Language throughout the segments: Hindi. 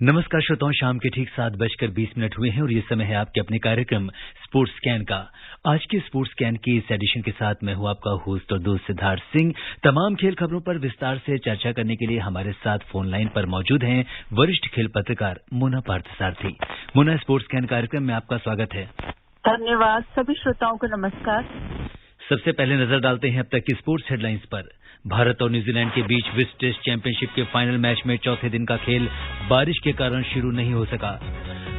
नमस्कार श्रोताओं, शाम के ठीक 7:20 हुए हैं और ये समय है आपके अपने कार्यक्रम स्पोर्ट्स स्कैन का। आज के स्पोर्ट्स स्कैन के इस एडिशन के साथ मैं हूं आपका होस्ट और दोस्त सिद्धार्थ सिंह। तमाम खेल खबरों पर विस्तार से चर्चा करने के लिए हमारे साथ फोन लाइन पर मौजूद हैं वरिष्ठ खेल पत्रकार मोना पार्थसारथी। मोना, स्पोर्ट्स स्कैन कार्यक्रम में आपका स्वागत है। धन्यवाद। सभी श्रोताओं को नमस्कार। सबसे पहले नजर डालते हैं अब तक की स्पोर्ट्स हेडलाइंस पर। भारत और न्यूजीलैंड के बीच विश्व टेस्ट चैंपियनशिप के फाइनल मैच में चौथे दिन का खेल बारिश के कारण शुरू नहीं हो सका।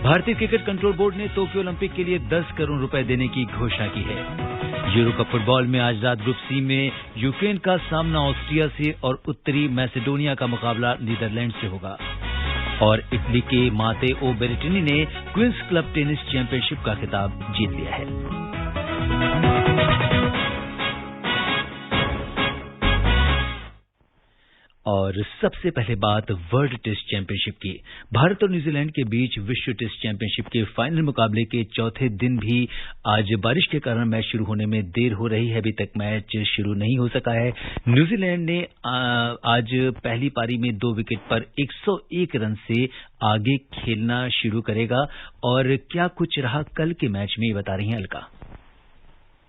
भारतीय क्रिकेट कंट्रोल बोर्ड ने टोक्यो ओलंपिक के लिए 10 करोड़ रुपए देने की घोषणा की है। यूरो कप फुटबॉल में आज रात ग्रुप सी में यूक्रेन का सामना ऑस्ट्रिया से और उत्तरी मैसेडोनिया का मुकाबला नीदरलैंड से होगा। और इटली के मातेओ बेरेटिनी ने क्वींस क्लब टेनिस चैंपियनशिप का खिताब जीत लिया है। और सबसे पहले बात वर्ल्ड टेस्ट चैंपियनशिप की। भारत और न्यूजीलैंड के बीच विश्व टेस्ट चैंपियनशिप के फाइनल मुकाबले के चौथे दिन भी आज बारिश के कारण मैच शुरू होने में देर हो रही है। अभी तक मैच शुरू नहीं हो सका है। न्यूजीलैंड ने आज पहली पारी में 2 विकेट पर 101 रन से आगे खेलना शुरू करेगा। और क्या कुछ रहा कल के मैच में, ये बता रही हैं Alka.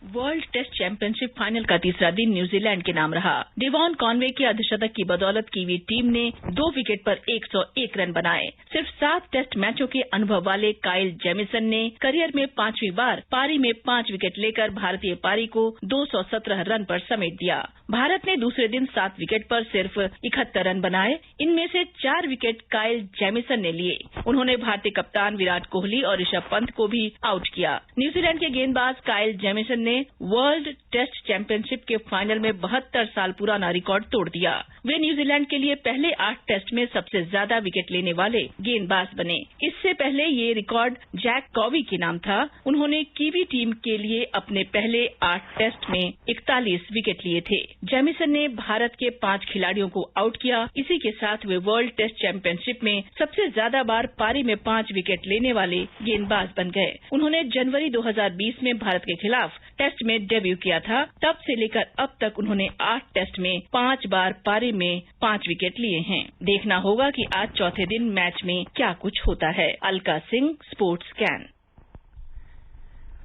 World test championship final का तीसरा दिन न्यूजीलैंड के नाम रहा। डेवॉन कॉनवे के अर्धशतक की बदौलत कीवी टीम ने 2 विकेट पर 101 रन बनाए। सिर्फ 7 टेस्ट मैचों के अनुभव वाले काइल जेमिसन ने करियर में 5वीं बार पारी में 5 विकेट लेकर भारतीय पारी को 217 रन पर समेट दिया। भारत ने दूसरे दिन 7 विकेट पर सिर्फ 71 रन बनाए। इनमें से 4 विकेट काइल जेमिसन ने लिए। उन्होंने भारतीय कप्तान विराट कोहली और ऋषभ पंत को भी आउट किया। न्यूजीलैंड के गेंदबाज काइल जेमिसन ने वर्ल्ड टेस्ट चैंपियनशिप के फाइनल में 72 साल पुराना रिकॉर्ड तोड़ दिया। वे न्यूजीलैंड के लिए पहले 8 टेस्ट में सबसे ज्यादा विकेट लेने वाले गेंदबाज बने। इससे पहले ये रिकॉर्ड जैक कॉवी के नाम था। उन्होंने कीवी टीम के लिए अपने पहले 8 टेस्ट में 41 विकेट लिए थे। जेमिसन ने भारत के 5 खिलाड़ियों को आउट किया। इसी के साथ वे वर्ल्ड टेस्ट चैंपियनशिप में सबसे ज्यादा बार पारी में 5 विकेट लेने वाले गेंदबाज बन गए। उन्होंने जनवरी 2020 में भारत के खिलाफ टेस्ट में डेब्यू किया था। तब से लेकर अब तक उन्होंने 8 टेस्ट में 5 बार पारी में 5 विकेट लिए हैं। देखना होगा कि आज चौथे दिन मैच में क्या कुछ होता है। Alka Singh, sports scan.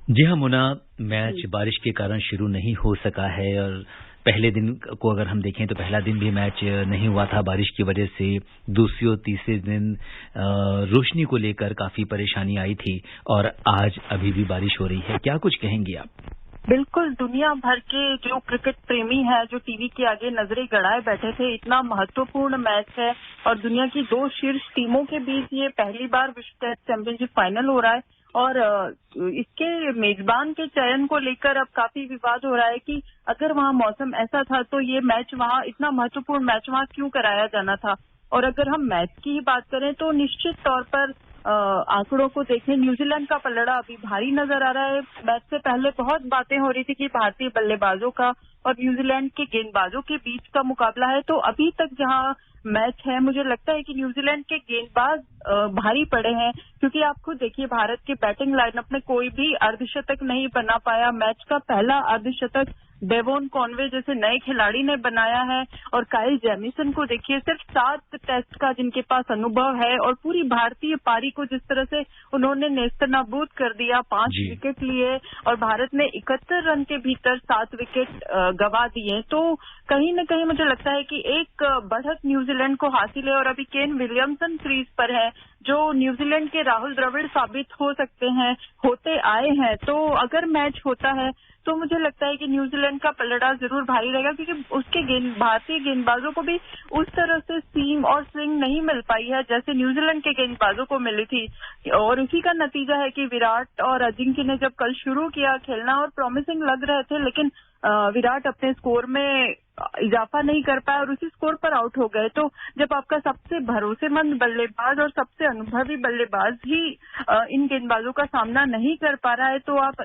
जी हाँ मुना, मैच बारिश के कारण शुरू नहीं हो सका है। और पहले दिन को अगर हम देखें तो पहला दिन भी मैच नहीं हुआ था बारिश की वजह से। दूसरे और तीसरे दिन रोशनी को लेकर काफी परेशानी आई थी और आज अभी भी बारिश हो रही है। क्या कुछ कहेंगी आप? बिल्कुल, दुनिया भर के जो क्रिकेट प्रेमी है, जो टीवी के आगे नजरें गड़ाए बैठे थे, इतना महत्वपूर्ण मैच है और दुनिया की 2 शीर्ष टीमों के बीच ये पहली बार विश्व टेस्ट चैंपियनशिप फाइनल हो रहा है। और इसके मेजबान के चयन को लेकर अब काफी विवाद हो रहा है कि अगर वहां मौसम ऐसा था तो ये मैच वहां, इतना महत्वपूर्ण मैच वहां क्यों कराया जाना था। और अगर हम मैच की ही बात करें तो निश्चित तौर पर आंकड़ों को देखें, न्यूजीलैंड का पलड़ा अभी भारी नजर आ रहा है। मैच से पहले बहुत बातें हो रही थी कि भारतीय बल्लेबाजों का और न्यूजीलैंड के गेंदबाजों के बीच का मुकाबला है। तो अभी तक जहां मैच है, मुझे लगता है कि न्यूजीलैंड के गेंदबाज भारी पड़े हैं, क्योंकि आप खुद देखिए भारत के बैटिंग लाइनअप में कोई भी अर्धशतक नहीं बना पाया। मैच का पहला अर्धशतक डेवॉन कॉनवे जैसे नए खिलाड़ी ने बनाया है। और काइल जेमिसन को देखिए, सिर्फ 7 टेस्ट का जिनके पास अनुभव है और पूरी भारतीय पारी को जिस तरह से उन्होंने नेस्तनाबूद कर दिया, 5 विकेट लिए और भारत ने 71 रन के भीतर 7 विकेट गवा दिए। तो कहीं न कहीं मुझे लगता है कि एक बढ़त न्यूजीलैंड को हासिल है। और अभी केन विलियमसन क्रीज पर है, जो न्यूजीलैंड के राहुल द्रविड़ साबित हो सकते हैं, होते आए हैं। तो अगर मैच होता है तो मुझे लगता है कि न्यूजीलैंड का पलड़ा जरूर भारी रहेगा, क्योंकि उसके भारतीय गेंदबाजों को भी उस तरह से सीम और स्विंग नहीं मिल पाई है जैसे न्यूजीलैंड के गेंदबाजों को मिली थी। और उसी का नतीजा है कि विराट और अजिंक्य ने जब कल शुरू किया खेलना और प्रॉमिसिंग लग रहे थे, लेकिन विराट अपने स्कोर में इजाफा नहीं कर पाया और उसी स्कोर पर आउट हो गए। तो जब आपका सबसे भरोसेमंद बल्लेबाज और सबसे अनुभवी बल्लेबाज ही इन गेंदबाजों का सामना नहीं कर पा रहा है, तो आप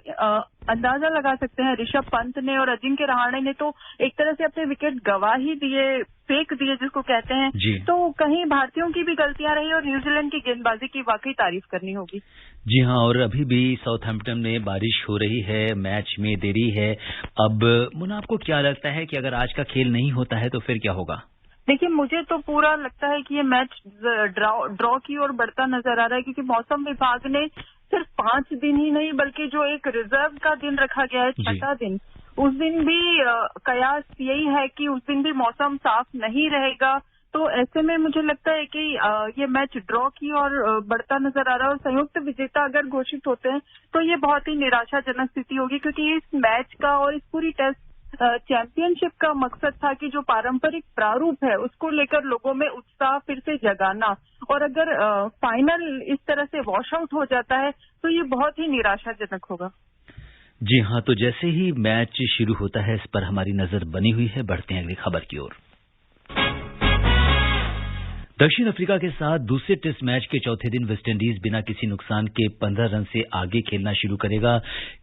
अंदाजा लगा सकते हैं ऋषभ पंत ने और अजिंक्य रहाणे ने तो एक तरह से अपने विकेट गवा ही दिए, फेंक दिए जिसको कहते हैं। तो कहीं भारतीयों की भी गलतियां रही और न्यूजीलैंड की गेंदबाजी की वाकई तारीफ करनी होगी। जी हाँ, और अभी भी साउथहैम्पटन में बारिश हो रही है, मैच में देरी है। अब मुन्ना, आपको क्या लगता है कि अगर आज का खेल नहीं होता है तो फिर क्या होगा? देखिए, मुझे तो पूरा लगता है कि ये मैच ड्रॉ की ओर बढ़ता नजर आ रहा है, क्योंकि मौसम विभाग ने सिर्फ 5 दिन ही नहीं बल्कि जो एक रिजर्व का दिन रखा गया है, छठा दिन, उस दिन भी कयास यही है कि उस दिन भी मौसम साफ नहीं रहेगा। तो ऐसे में मुझे लगता है कि ये मैच ड्रॉ की और बढ़ता नजर आ रहा है, और संयुक्त विजेता अगर घोषित होते हैं तो ये बहुत ही निराशाजनक स्थिति होगी, क्योंकि इस मैच का और इस पूरी टेस्ट चैंपियनशिप का मकसद था कि जो पारंपरिक प्रारूप है उसको लेकर लोगों में उत्साह फिर से जगाना, और अगर फाइनल इस तरह से वॉश आउट हो जाता है तो ये बहुत ही निराशाजनक होगा। जी हाँ, तो जैसे ही मैच शुरू होता है इस पर हमारी नजर बनी हुई है। बढ़ते हैं अगली खबर की ओर। दक्षिण अफ्रीका के साथ दूसरे टेस्ट मैच के चौथे दिन वेस्टइंडीज बिना किसी नुकसान के 15 रन से आगे खेलना शुरू करेगा।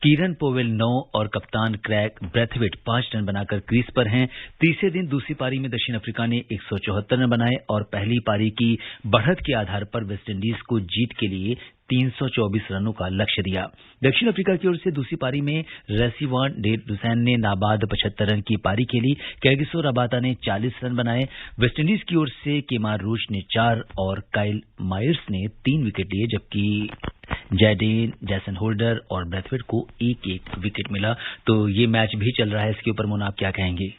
कीरन पोवेल 9 और कप्तान क्रैग ब्रैथवेट 5 रन बनाकर क्रीज पर हैं। तीसरे दिन दूसरी पारी में दक्षिण अफ्रीका ने 174 रन बनाए और पहली पारी की बढ़त के आधार पर वेस्टइंडीज को जीत के लिए 324 रनों का लक्ष्य दिया। दक्षिण अफ्रीका की ओर से दूसरी पारी में रेसिवान डे डुसैन ने नाबाद 75 रन की पारी खेली। कैगिसो रबाता ने 40 रन बनाए। वेस्टइंडीज की ओर से केमार रूच ने 4 और काइल मायर्स ने 3 विकेट लिए, जबकि जैडेन, जैसन होल्डर और ब्रैथवेट को एक विकेट मिला। तो ये मैच भी चल रहा है, इसके ऊपर मोना आप क्या कहेंगे?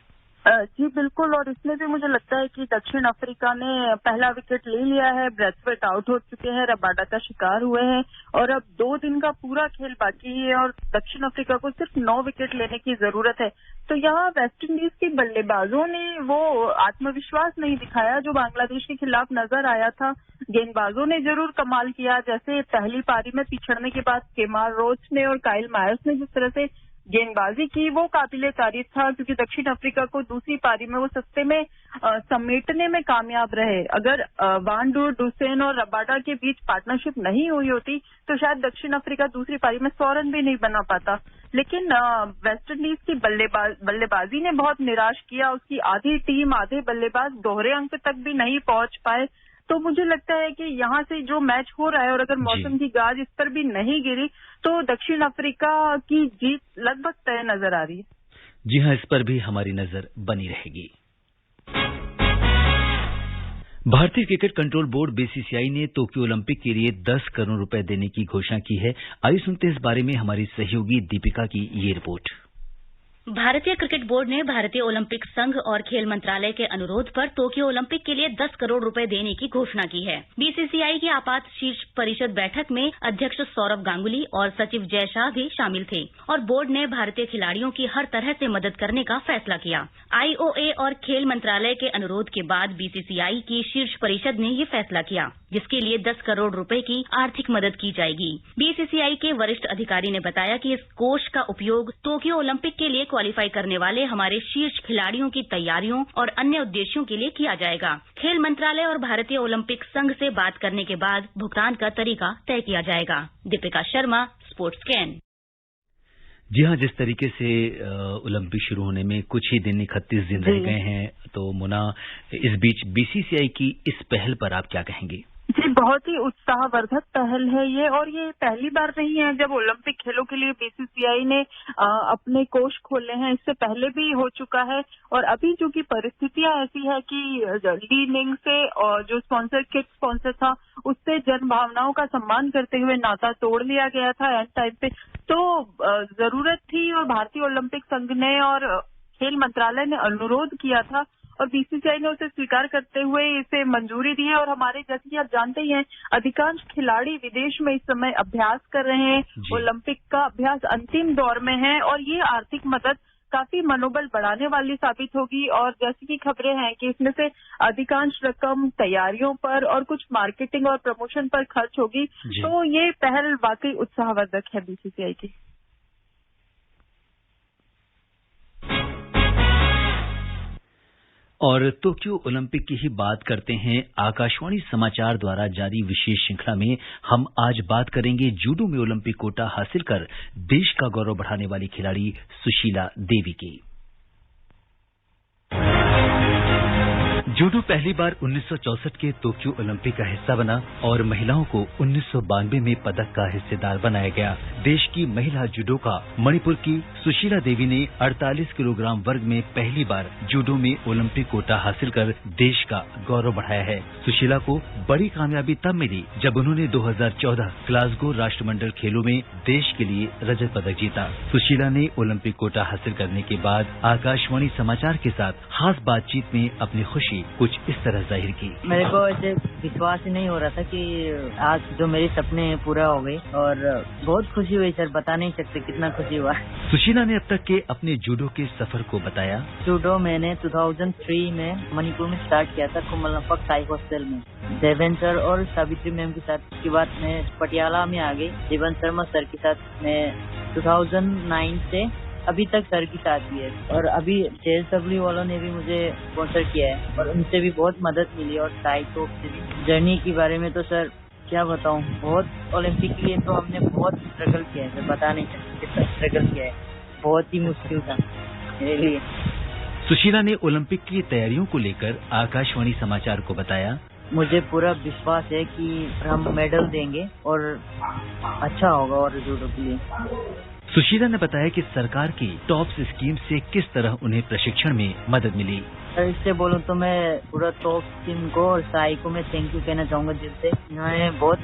जी बिल्कुल, और इसमें भी मुझे लगता है कि दक्षिण अफ्रीका ने पहला विकेट ले लिया है। ब्रैथवेट आउट हो चुके हैं, रबाडा का शिकार हुए हैं, और अब 2 दिन का पूरा खेल बाकी है और दक्षिण अफ्रीका को सिर्फ 9 विकेट लेने की जरूरत है। तो यहाँ वेस्टइंडीज के बल्लेबाजों ने वो आत्मविश्वास नहीं दिखाया जो बांग्लादेश के खिलाफ नजर आया था। गेंदबाजों ने जरूर कमाल किया, जैसे पहली पारी में पिछड़ने के बाद केमार रोच ने और काइल मायर्स ने जिस तरह से गेंदबाजी की वो काबिले तारीफ था, क्योंकि दक्षिण अफ्रीका को दूसरी पारी में वो सस्ते में समेटने में कामयाब रहे। अगर वान डू डुसेन और रबाडा के बीच पार्टनरशिप नहीं हुई होती तो शायद दक्षिण अफ्रीका दूसरी पारी में 100 रन भी नहीं बना पाता। लेकिन वेस्टइंडीज की बल्लेबाजी ने बहुत निराश किया। उसकी आधी टीम, आधे बल्लेबाज दोहरे अंक तक भी नहीं पहुंच पाए। तो मुझे लगता है कि यहाँ से जो मैच हो रहा है और अगर मौसम की गाज इस पर भी नहीं गिरी तो दक्षिण अफ्रीका की जीत लगभग तय नजर आ रही है। जी हाँ, इस पर भी हमारी नजर बनी रहेगी। भारतीय क्रिकेट कंट्रोल बोर्ड बीसीसीआई ने टोक्यो ओलंपिक के लिए 10 करोड़ रुपए देने की घोषणा की है। आइए सुनते हैं इस बारे में हमारी सहयोगी दीपिका की ये रिपोर्ट। भारतीय क्रिकेट बोर्ड ने भारतीय ओलंपिक संघ और खेल मंत्रालय के अनुरोध पर टोक्यो ओलंपिक के लिए 10 करोड़ रुपए देने की घोषणा की है। बीसीसीआई की आपात शीर्ष परिषद बैठक में अध्यक्ष सौरव गांगुली और सचिव जय शाह भी शामिल थे और बोर्ड ने भारतीय खिलाड़ियों की हर तरह से मदद करने का फैसला किया। आईओए और खेल मंत्रालय के अनुरोध के बाद बीसीसीआई की शीर्ष परिषद ने ये फैसला किया, जिसके लिए 10 करोड़ रुपए की आर्थिक मदद की जाएगी। बीसीसीआई के वरिष्ठ अधिकारी ने बताया कि इस कोष का उपयोग टोक्यो ओलंपिक के लिए क्वालिफाई करने वाले हमारे शीर्ष खिलाड़ियों की तैयारियों और अन्य उद्देश्यों के लिए किया जाएगा। खेल मंत्रालय और भारतीय ओलंपिक संघ से बात करने के बाद भुगतान का तरीका तय किया जाएगा। Deepika Sharma, sports can. जी हाँ, जिस तरीके से ओलंपिक शुरू होने में कुछ ही दिन 31 दिन रह गए हैं, तो मुना इस बीच बीसीसीआई की इस पहल पर आप क्या कहेंगे? जी, बहुत ही उत्साहवर्धक पहल है ये, और ये पहली बार नहीं है जब ओलंपिक खेलों के लिए बीसीसीआई ने अपने कोष खोले हैं। इससे पहले भी हो चुका है, और अभी जो की परिस्थितियां ऐसी है कि ली निंग से और जो किट स्पॉन्सर था उससे जन भावनाओं का सम्मान करते हुए नाता तोड़ लिया गया था एंड टाइम पे। तो जरूरत थी और भारतीय ओलंपिक संघ ने और खेल मंत्रालय ने अनुरोध किया था और बीसीसीआई ने उसे स्वीकार करते हुए इसे मंजूरी दी है। और हमारे, जैसे कि आप जानते ही हैं, अधिकांश खिलाड़ी विदेश में इस समय अभ्यास कर रहे हैं। ओलंपिक का अभ्यास अंतिम दौर में है और ये आर्थिक मदद काफी मनोबल बढ़ाने वाली साबित होगी। और जैसे कि खबरें हैं कि इसमें से अधिकांश रकम तैयारियों पर और कुछ मार्केटिंग और प्रमोशन पर खर्च होगी। तो ये पहल वाकई उत्साहवर्धक है बीसीसीआई की। और टोक्यो ओलंपिक की ही बात करते हैं। आकाशवाणी समाचार द्वारा जारी विशेष श्रृंखला में हम आज बात करेंगे जूडो में ओलंपिक कोटा हासिल कर देश का गौरव बढ़ाने वाली खिलाड़ी सुशीला देवी की। जूडो पहली बार 1964 के टोक्यो ओलंपिक का हिस्सा बना और महिलाओं को 1992 में पदक का हिस्सेदार बनाया गया। देश की महिला जूडोका मणिपुर की सुशीला देवी ने 48 किलोग्राम वर्ग में पहली बार जूडो में ओलंपिक कोटा हासिल कर देश का गौरव बढ़ाया है। सुशीला को बड़ी कामयाबी तब मिली जब उन्होंने 2014 ग्लासगो राष्ट्रमंडल खेलों में देश के लिए रजत पदक जीता। सुशीला ने ओलंपिक कोटा हासिल करने के बाद आकाशवाणी समाचार के साथ खास बातचीत में अपनी खुशी कुछ इस तरह जाहिर की। मेरे को ऐसे विश्वास ही नहीं हो रहा था कि आज जो मेरे सपने पूरा हो गए और बहुत खुशी हुई सर, बता नहीं सकते कितना खुशी हुआ। सुशीला ने अब तक के अपने जूडो के सफर को बताया। जूडो मैंने 2003 में मणिपुर में स्टार्ट किया था, कुमलनपक साई हॉस्टल में देवेन सर और सावित्री मैम के साथ। उसके बाद मैं पटियाला में आ गई जीवन शर्मा सर के साथ। मैं 2009 से अभी तक सर की साथ ही है और अभी JSW वालों ने भी मुझे स्पॉन्सर किया है और उनसे भी बहुत मदद मिली और साई टॉप से भी। जर्नी के बारे में तो सर क्या बताऊं, बहुत ओलंपिक के लिए तो हमने बहुत स्ट्रगल किया है सर, बता नहीं सकते कितना स्ट्रगल किया है, बहुत ही मुश्किल था मेरे लिए। सुशीला ने ओलंपिक की तैयारियों को लेकर आकाशवाणी समाचार को बताया। मुझे पूरा विश्वास है कि हम मेडल देंगे और अच्छा होगा और जूडो के लिए। सुशीला ने बताया कि सरकार की टॉप्स स्कीम से किस तरह उन्हें प्रशिक्षण में मदद मिली। सर इससे बोलूं तो मैं पूरा टॉप टीम को और साई को मैं थैंक यू कहना चाहूंगा दिल से। इन्होंने बहुत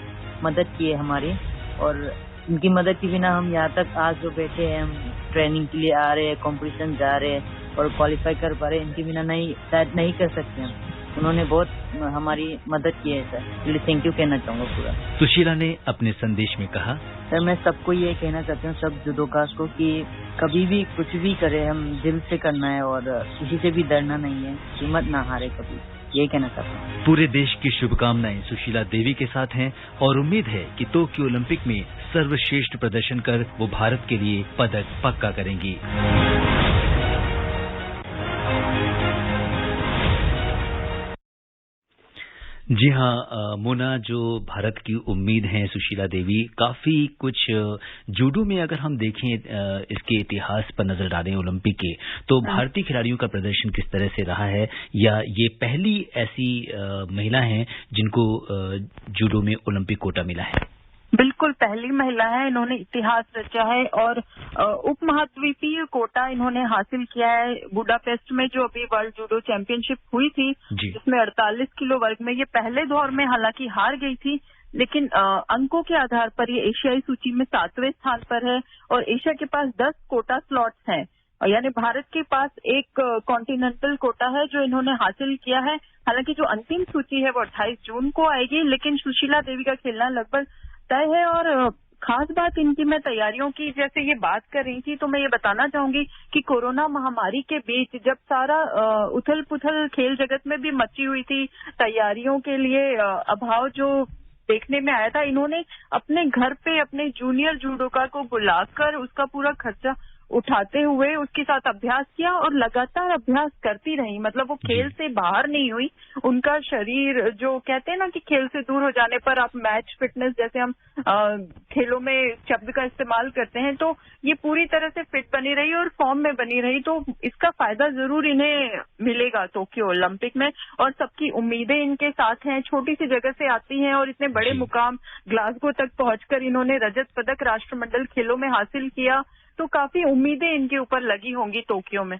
मदद की है हमारी और इनकी मदद के बिना हम यहाँ तक आज जो बैठे हैं, हम ट्रेनिंग के लिए आ रहे हैं, कॉम्पिटिशन जा रहे हैं और क्वालिफाई कर पा रहे हैं, इनके बिना नहीं शायद नहीं कर सकते हम। उन्होंने बहुत हमारी मदद की है सर, इसलिए थैंक यू कहना चाहूंगा पूरा। सुशीला ने अपने संदेश में कहा, सर मैं सबको ये कहना चाहती हूँ, सब जुडोकास को, कि कभी भी कुछ भी करे हम दिल से करना है और किसी से भी डरना नहीं है, हिम्मत ना हारे कभी, ये कहना चाहता हूँ। पूरे देश की शुभकामनाएं सुशीला देवी के साथ हैं और उम्मीद है कि टोक्यो ओलंपिक में सर्वश्रेष्ठ प्रदर्शन कर वो भारत के लिए पदक पक्का करेंगी। जी हाँ मोना, जो भारत की उम्मीद है सुशीला देवी, काफी कुछ जूडो में अगर हम देखें इसके इतिहास पर नजर डालें ओलंपिक के, तो भारतीय खिलाड़ियों का प्रदर्शन किस तरह से रहा है, या ये पहली ऐसी महिला हैं जिनको जूडो में ओलंपिक कोटा मिला है? बिल्कुल पहली महिला है, इन्होंने इतिहास रचा है और उप महाद्वीपीय कोटा इन्होंने हासिल किया है। बुडापेस्ट में जो अभी वर्ल्ड जूडो चैंपियनशिप हुई थी, जिसमें 48 किलो वर्ग में ये पहले दौर में हालांकि हार गई थी, लेकिन अंकों के आधार पर ये एशियाई सूची में 7वें स्थान पर है और एशिया के पास 10 कोटा स्लॉट्स हैं, यानी भारत के पास एक कॉन्टिनेंटल कोटा है जो इन्होंने हासिल किया है। हालांकि जो अंतिम सूची है वो 28 जून को आएगी, लेकिन सुशीला देवी का खेलना लगभग तय है। और खास बात इनकी, मैं तैयारियों की जैसे ये बात कर रही थी, तो मैं ये बताना चाहूंगी कि कोरोना महामारी के बीच जब सारा उथल पुथल खेल जगत में भी मची हुई थी, तैयारियों के लिए अभाव जो देखने में आया था, इन्होंने अपने घर पे अपने जूनियर जूडोका को बुलाकर उसका पूरा खर्चा उठाते हुए उसके साथ अभ्यास किया और लगातार अभ्यास करती रही। मतलब वो खेल से बाहर नहीं हुई। उनका शरीर, जो कहते हैं ना कि खेल से दूर हो जाने पर आप मैच फिटनेस, जैसे हम खेलों में शब्द का इस्तेमाल करते हैं, तो ये पूरी तरह से फिट बनी रही और फॉर्म में बनी रही। तो इसका फायदा जरूर इन्हें मिलेगा टोक्यो ओलंपिक में और सबकी उम्मीदें इनके साथ हैं। छोटी सी जगह से आती हैं और इतने बड़े मुकाम ग्लासगो तक पहुंचकर इन्होंने रजत पदक राष्ट्रमंडल खेलों में हासिल किया, तो काफी उम्मीदें इनके ऊपर लगी होंगी टोक्यो में।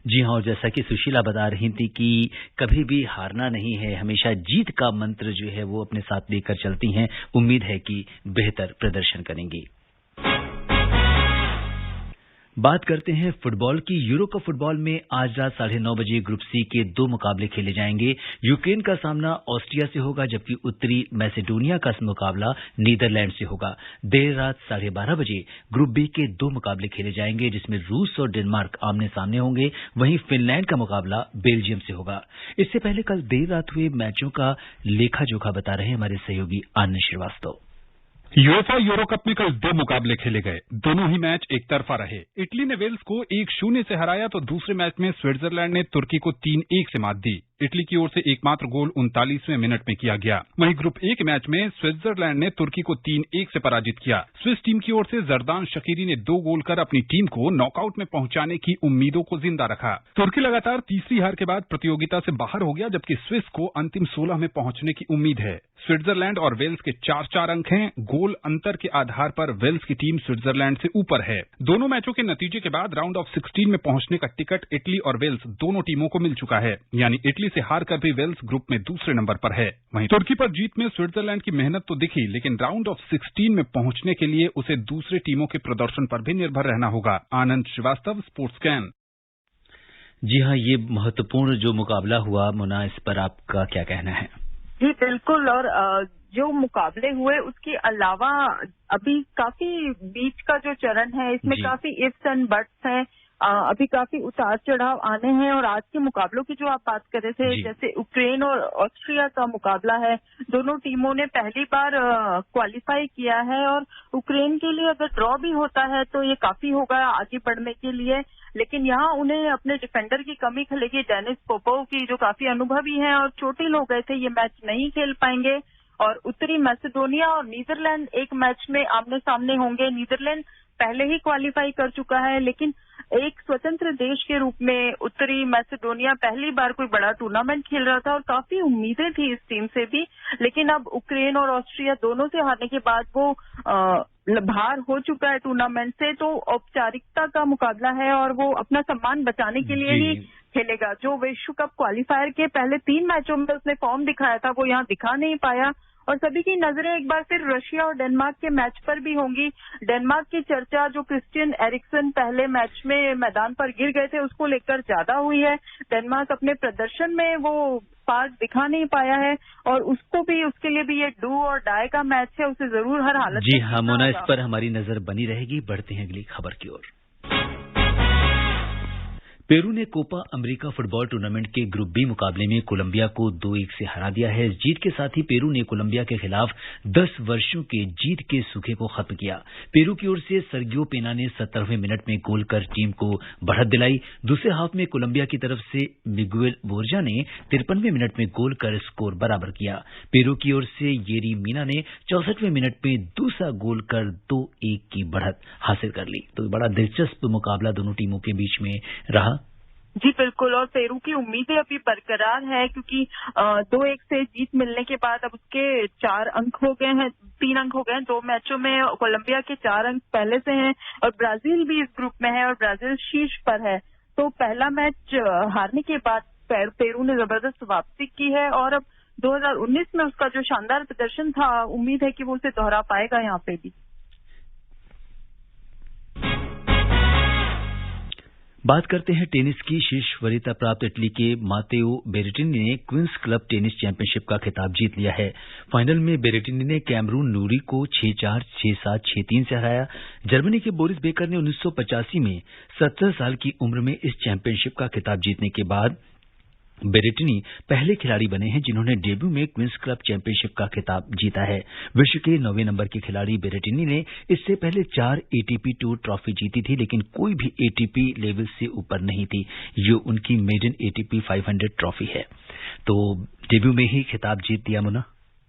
जी हाँ, और जैसा कि सुशीला बता रही थी कि कभी भी हारना नहीं है, हमेशा जीत का मंत्र जो है वो अपने साथ लेकर चलती हैं। उम्मीद है कि बेहतर प्रदर्शन करेंगी। बात करते हैं फुटबॉल की। यूरो कप फुटबॉल में आज रात 9:30 बजे ग्रुप सी के 2 मुकाबले खेले जाएंगे। यूक्रेन का सामना ऑस्ट्रिया से होगा, जबकि उत्तरी मैसेडोनिया का मुकाबला नीदरलैंड से होगा। देर रात 12:30 बजे ग्रुप बी के 2 मुकाबले खेले जाएंगे, जिसमें रूस और डेनमार्क आमने सामने होंगे। वहीं फिनलैंड का मुकाबला बेल्जियम से होगा। इससे पहले कल देर रात हुए मैचों का लेखा जोखा बता रहे हैं हमारे सहयोगी आनंद श्रीवास्तव। यूएफए यूरो कप में कल 2 मुकाबले खेले गए, दोनों ही मैच एक तरफा रहे। इटली ने वेल्स को 1-0 से हराया तो दूसरे मैच में स्विट्जरलैंड ने तुर्की को 3-1 से मात दी। इटली की ओर से एकमात्र गोल 39वें मिनट में किया गया। वहीं ग्रुप ए के मैच में स्विट्जरलैंड ने तुर्की को 3-1 से पराजित किया। स्विस टीम की ओर से जरदान शकीरी ने 2 गोल कर अपनी टीम को नॉकआउट में पहुंचाने की उम्मीदों को जिंदा रखा। तुर्की लगातार तीसरी हार के बाद प्रतियोगिता से बाहर हो गया, जबकि स्विस को अंतिम 16 में पहुंचने की उम्मीद है। स्विट्जरलैंड और वेल्स के 4-4 अंक हैं। गोल अंतर के आधार पर वेल्स की टीम स्विट्जरलैंड से ऊपर है। दोनों मैचों के नतीजे के बाद राउंड ऑफ 16 में पहुंचने का टिकट इटली और वेल्स दोनों टीमों को मिल चुका है, यानी इटली से हारकर भी वेल्स ग्रुप में दूसरे नंबर पर है। वहीं तुर्की पर जीत में स्विट्जरलैंड की मेहनत तो दिखी, लेकिन राउंड ऑफ 16 में पहुंचने के लिए उसे दूसरे टीमों के प्रदर्शन पर भी निर्भर रहना होगा। आनंद श्रीवास्तव, स्पोर्ट्स कैन। जी हाँ, ये महत्वपूर्ण जो मुकाबला हुआ, मुना, इस पर आपका क्या कहना है? जी बिल्कुल, और जो मुकाबले हुए उसके अलावा अभी काफी बीच का जो चरण है इसमें काफी इफ्स एंड बट्स हैं। अभी काफी उतार चढ़ाव आने हैं। और आज के मुकाबलों की जो आप बात कर रहे थे, जैसे यूक्रेन और ऑस्ट्रिया का मुकाबला है, दोनों टीमों ने पहली बार क्वालिफाई किया है। और यूक्रेन के लिए अगर ड्रॉ भी होता है तो ये काफी होगा आगे बढ़ने के लिए, लेकिन यहाँ उन्हें अपने डिफेंडर की कमी खलेगी, डेनिस पोपोव की, जो काफी अनुभवी हैं और चोटिल हो गए थे, ये मैच नहीं खेल पाएंगे। और उत्तरी मैसेडोनिया और नीदरलैंड एक मैच में आमने सामने होंगे। नीदरलैंड पहले ही क्वालिफाई कर चुका है, लेकिन एक स्वतंत्र देश के रूप में उत्तरी मैसेडोनिया पहली बार कोई बड़ा टूर्नामेंट खेल रहा था और काफी उम्मीदें थी इस टीम से भी, लेकिन अब यूक्रेन और ऑस्ट्रिया दोनों से हारने के बाद वो बाहर हो चुका है टूर्नामेंट से। तो औपचारिकता का मुकाबला है और वो अपना सम्मान बचाने के लिए ही खेलेगा। जो विश्व कप क्वालिफायर के पहले 3 मैचों में उसने फॉर्म दिखाया था वो यहाँ दिखा नहीं पाया। और सभी की नजरें एक बार फिर रशिया और डेनमार्क के मैच पर भी होंगी। डेनमार्क की चर्चा जो क्रिस्टियन एरिक्सन पहले मैच में मैदान पर गिर गए थे उसको लेकर ज्यादा हुई है। डेनमार्क अपने प्रदर्शन में वो पार्ट दिखा नहीं पाया है और उसके लिए भी ये डू और डाई का मैच है, उसे जरूर हर हालत में। जी हाँ मोना, इस पर हमारी नजर बनी रहेगी। बढ़ते हैं अगली खबर की ओर। पेरू ने कोपा अमेरिका फुटबॉल टूर्नामेंट के ग्रुप बी मुकाबले में कोलंबिया को 2-1 से हरा दिया है। इस जीत के साथ ही पेरू ने कोलंबिया के खिलाफ 10 वर्षों के जीत के सूखे को खत्म किया। पेरू की ओर से सर्गियो पेना ने 17वें मिनट में गोल कर टीम को बढ़त दिलाई। दूसरे हाफ में कोलंबिया की तरफ से मिगुएल बोर्जा ने 53वें मिनट में गोल कर स्कोर बराबर किया। पेरू की ओर से येरी मीना ने 64वें मिनट में दूसरा गोल कर 2-1 की बढ़त हासिल कर ली। तो बड़ा दिलचस्प मुकाबला दोनों टीमों के बीच में रहा। जी बिल्कुल, और पेरू की उम्मीदें अभी बरकरार है क्योंकि 2-1 से जीत मिलने के बाद अब उसके 4 अंक हो गए हैं, 3 अंक हो गए हैं 2 मैचों में। कोलंबिया के 4 अंक पहले से हैं और ब्राजील भी इस ग्रुप में है और ब्राजील शीर्ष पर है। तो पहला मैच हारने के बाद पेरू ने जबरदस्त वापसी की है और अब 2019 में उसका जो शानदार प्रदर्शन था, उम्मीद है कि वो उसे दोहरा पाएगा यहाँ पे भी। बात करते हैं टेनिस की। शीर्ष वरीयता प्राप्त इटली के मातेओ बेरेटिनी ने क्वींस क्लब टेनिस चैंपियनशिप का खिताब जीत लिया है। फाइनल में बेरेटिनी ने कैमरून नूरी को 6-4, 6-7, 6-3 से हराया। जर्मनी के बोरिस बेकर ने 1985 में 17 साल की उम्र में इस चैंपियनशिप का खिताब जीतने के बाद बेरेटिनी पहले खिलाड़ी बने हैं जिन्होंने डेब्यू में क्वींस क्लब चैंपियनशिप का खिताब जीता है। विश्व के 9वें नंबर के खिलाड़ी बेरेटिनी ने इससे पहले 4 एटीपी टूर ट्रॉफी जीती थी, लेकिन कोई भी एटीपी लेवल से ऊपर नहीं थी। ये उनकी मेडन एटीपी 500 ट्रॉफी है। तो डेब्यू में ही खिताब जीत दिया। मुना,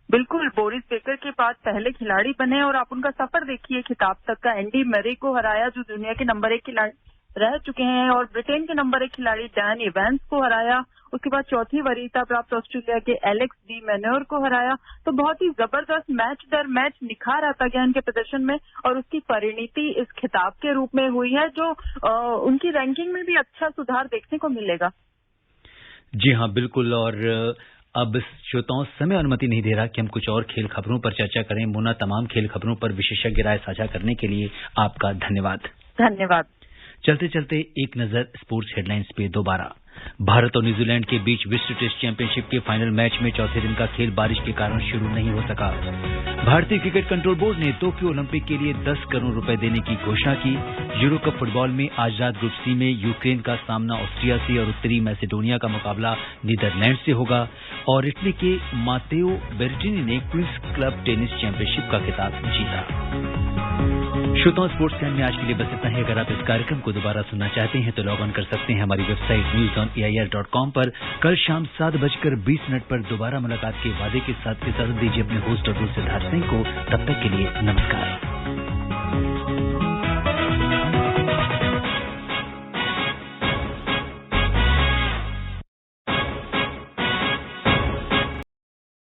बिल्कुल, बोरिस बेकर के बाद पहले खिलाड़ी बने और आप उनका सफर देखिए खिताब तक का। एंडी मरे को हराया जो दुनिया के नंबर 1 खिलाड़ी रह चुके हैं और ब्रिटेन के नंबर 1 खिलाड़ी डैन इवेंस को हराया। उसके बाद चौथी वरीयता प्राप्त ऑस्ट्रेलिया के एलेक्स डी मैन्योर को हराया। तो बहुत ही जबरदस्त मैच दर मैच निखार आता गया इनके प्रदर्शन में और उसकी परिणति इस खिताब के रूप में हुई है जो उनकी रैंकिंग में भी अच्छा सुधार देखने को मिलेगा। जी हाँ बिल्कुल। और अब श्रोताओं समय अनुमति नहीं दे रहा कि हम कुछ और खेल खबरों पर चर्चा करें। मुना, तमाम खेल खबरों पर विशेषज्ञ राय साझा करने के लिए आपका धन्यवाद। धन्यवाद। चलते चलते एक नजर स्पोर्ट्स हेडलाइंस पे दोबारा। भारत और न्यूजीलैंड के बीच विश्व टेस्ट चैंपियनशिप के फाइनल मैच में चौथे दिन का खेल बारिश के कारण शुरू नहीं हो सका। भारतीय क्रिकेट कंट्रोल बोर्ड ने टोक्यो ओलंपिक के लिए 10 करोड़ रुपए देने की घोषणा की। यूरो कप फुटबॉल में आज रात ग्रुप सी में यूक्रेन का सामना ऑस्ट्रिया से और उत्तरी मैसेडोनिया का मुकाबला नीदरलैंड से होगा। और इटली के मातेओ बेरेटिनी ने क्वींस क्लब टेनिस चैंपियनशिप का खिताब जीता। श्रोताओं, स्पोर्ट्स कैन में आज के लिए बस इतना ही। अगर आप इस कार्यक्रम को दोबारा सुनना चाहते हैं तो लॉग ऑन कर सकते हैं हमारी वेबसाइट newson AIR.com पर कल शाम 7:20 पर दोबारा मुलाकात के वादे के साथ इजाजत दीजिए अपने होस्ट और दोस्त सिद्धार्थ सिंह को। तब तक के लिए नमस्कार।